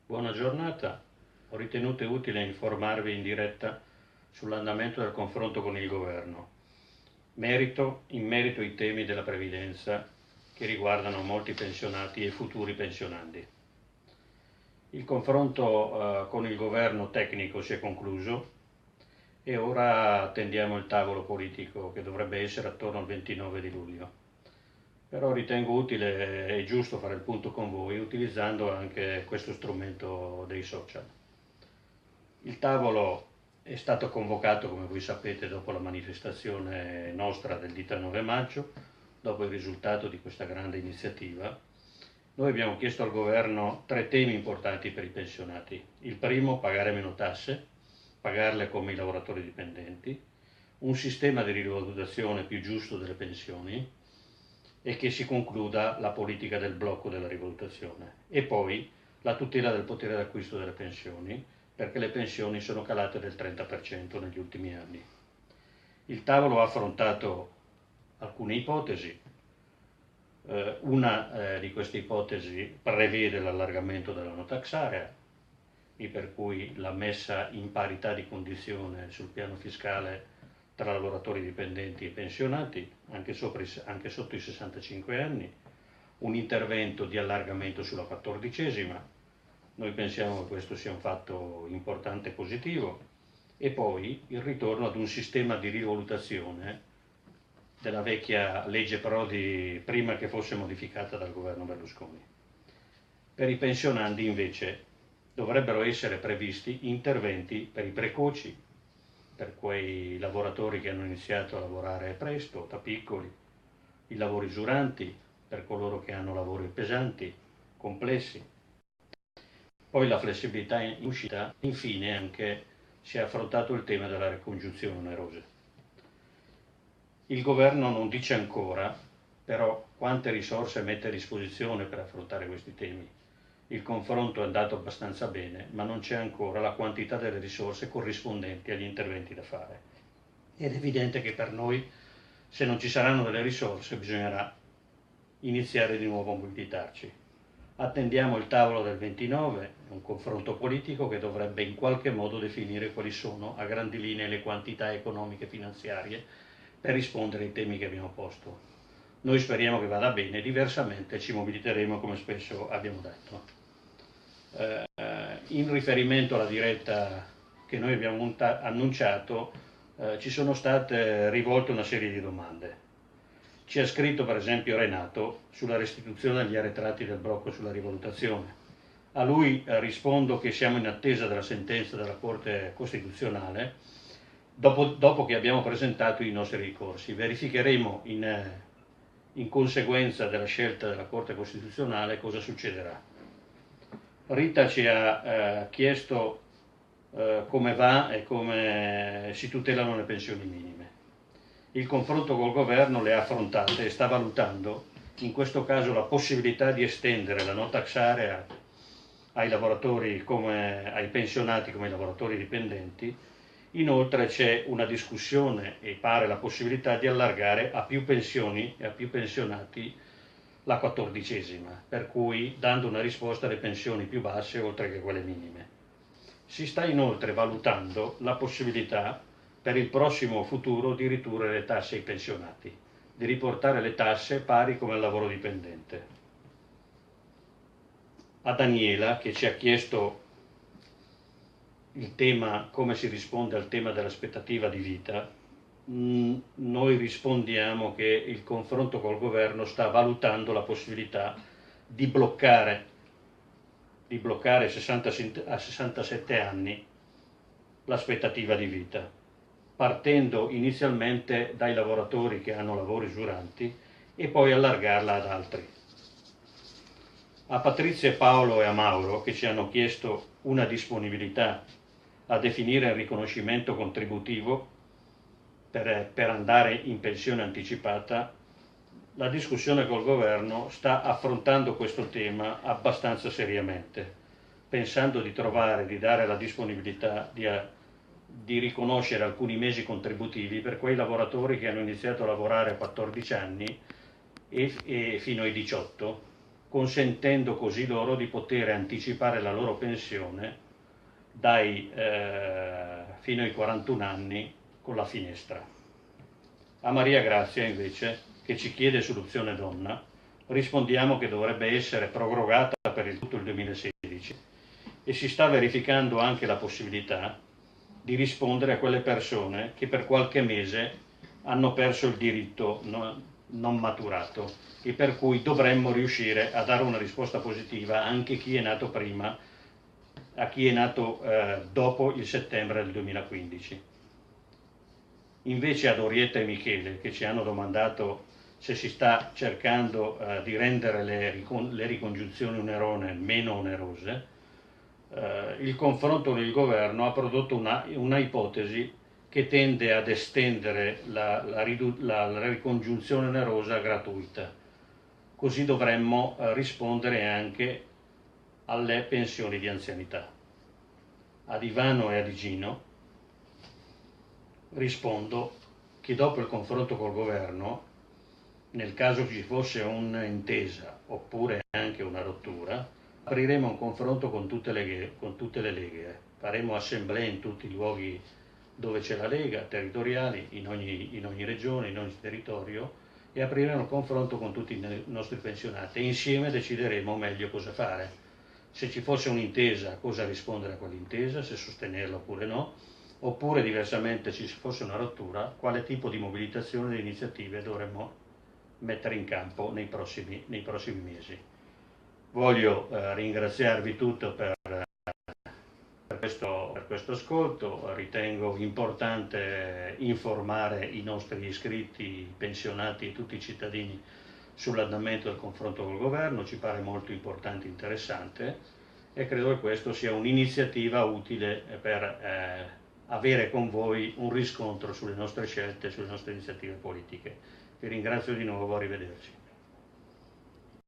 Buona giornata. Ho ritenuto utile informarvi in diretta sull'andamento del confronto con il Governo, in merito ai temi della previdenza che riguardano molti pensionati e futuri pensionandi. Il confronto con il Governo tecnico si è concluso e ora attendiamo il tavolo politico che dovrebbe essere attorno al 29 di luglio. Però ritengo utile e giusto fare il punto con voi utilizzando anche questo strumento dei social. Il tavolo è stato convocato, come voi sapete, dopo la manifestazione nostra del 19 maggio, dopo il risultato di questa grande iniziativa. Noi abbiamo chiesto al governo 3 temi importanti per i pensionati. Il primo, pagare meno tasse, pagarle come i lavoratori dipendenti, un sistema di rivalutazione più giusto delle pensioni e che si concluda la politica del blocco della rivalutazione. E poi la tutela del potere d'acquisto delle pensioni, perché le pensioni sono calate del 30% negli ultimi anni. Il tavolo ha affrontato alcune ipotesi. Una di queste ipotesi prevede l'allargamento della no tax area, e per cui la messa in parità di condizione sul piano fiscale tra lavoratori dipendenti e pensionati, anche sotto i 65 anni, un intervento di allargamento sulla 14ª. Noi pensiamo che questo sia un fatto importante e positivo, e poi il ritorno ad un sistema di rivalutazione della vecchia legge Prodi prima che fosse modificata dal governo Berlusconi. Per i pensionandi invece dovrebbero essere previsti interventi per i precoci, per quei lavoratori che hanno iniziato a lavorare presto, da piccoli, i lavori usuranti, per coloro che hanno lavori pesanti, complessi. Poi la flessibilità in uscita, infine anche si è affrontato il tema della ricongiunzione onerosa. Il governo non dice ancora, però, quante risorse mette a disposizione per affrontare questi temi. Il confronto è andato abbastanza bene, ma non c'è ancora la quantità delle risorse corrispondenti agli interventi da fare. Ed è evidente che per noi, se non ci saranno delle risorse, bisognerà iniziare di nuovo a mobilitarci. Attendiamo il tavolo del 29, un confronto politico che dovrebbe in qualche modo definire quali sono a grandi linee le quantità economiche e finanziarie per rispondere ai temi che abbiamo posto. Noi speriamo che vada bene, diversamente ci mobiliteremo come spesso abbiamo detto. In riferimento alla diretta che noi abbiamo annunciato, ci sono state rivolte una serie di domande. Ci ha scritto per esempio Renato sulla restituzione degli arretrati del blocco sulla rivalutazione. A lui rispondo che siamo in attesa della sentenza della Corte Costituzionale dopo che abbiamo presentato i nostri ricorsi. Verificheremo in conseguenza della scelta della Corte Costituzionale cosa succederà. Rita ci ha chiesto come va e come si tutelano le pensioni minime. Il confronto col governo le ha affrontate e sta valutando in questo caso la possibilità di estendere la no tax area ai lavoratori ai pensionati come ai lavoratori dipendenti. Inoltre c'è una discussione e pare la possibilità di allargare a più pensioni e a più pensionati la 14ª, per cui dando una risposta alle pensioni più basse oltre che quelle minime. Si sta inoltre valutando la possibilità per il prossimo futuro di ridurre le tasse ai pensionati, di riportare le tasse pari come al lavoro dipendente. A Daniela, che ci ha chiesto il tema, come si risponde al tema dell'aspettativa di vita, noi rispondiamo che il confronto col governo sta valutando la possibilità di bloccare a 67 anni l'aspettativa di vita, partendo inizialmente dai lavoratori che hanno lavori usuranti e poi allargarla ad altri. A Patrizia, Paolo e a Mauro, che ci hanno chiesto una disponibilità a definire il riconoscimento contributivo per andare in pensione anticipata, la discussione col governo sta affrontando questo tema abbastanza seriamente, pensando di dare la disponibilità di riconoscere alcuni mesi contributivi per quei lavoratori che hanno iniziato a lavorare a 14 anni e fino ai 18, consentendo così loro di poter anticipare la loro pensione fino ai 41 anni con la finestra. A Maria Grazia, invece, che ci chiede soluzione donna, rispondiamo che dovrebbe essere prorogata per tutto il 2016 e si sta verificando anche la possibilità di rispondere a quelle persone che per qualche mese hanno perso il diritto non maturato e per cui dovremmo riuscire a dare una risposta positiva anche a chi è nato prima, a chi è nato dopo il settembre del 2015. Invece ad Orietta e Michele, che ci hanno domandato se si sta cercando di rendere le ricongiunzioni onerose meno onerose, il confronto con il governo ha prodotto una ipotesi che tende ad estendere la ricongiunzione onerosa gratuita. Così dovremmo rispondere anche alle pensioni di anzianità. Ad Ivano e ad Igino rispondo che dopo il confronto col governo, nel caso ci fosse un'intesa oppure anche una rottura, apriremo un confronto con tutte le leghe. Faremo assemblee in tutti i luoghi dove c'è la Lega, territoriali, in ogni regione, in ogni territorio, e apriremo un confronto con tutti i nostri pensionati e insieme decideremo meglio cosa fare. Se ci fosse un'intesa, cosa rispondere a quell'intesa, se sostenerla oppure no, oppure diversamente se ci fosse una rottura, quale tipo di mobilitazione e di iniziative dovremmo mettere in campo nei prossimi mesi. Voglio ringraziarvi tutti per questo ascolto. Ritengo importante informare i nostri iscritti, i pensionati e tutti i cittadini sull'andamento del confronto col governo. Ci pare molto importante e interessante e credo che questo sia un'iniziativa utile per avere con voi un riscontro sulle nostre scelte, sulle nostre iniziative politiche. Vi ringrazio di nuovo, arrivederci.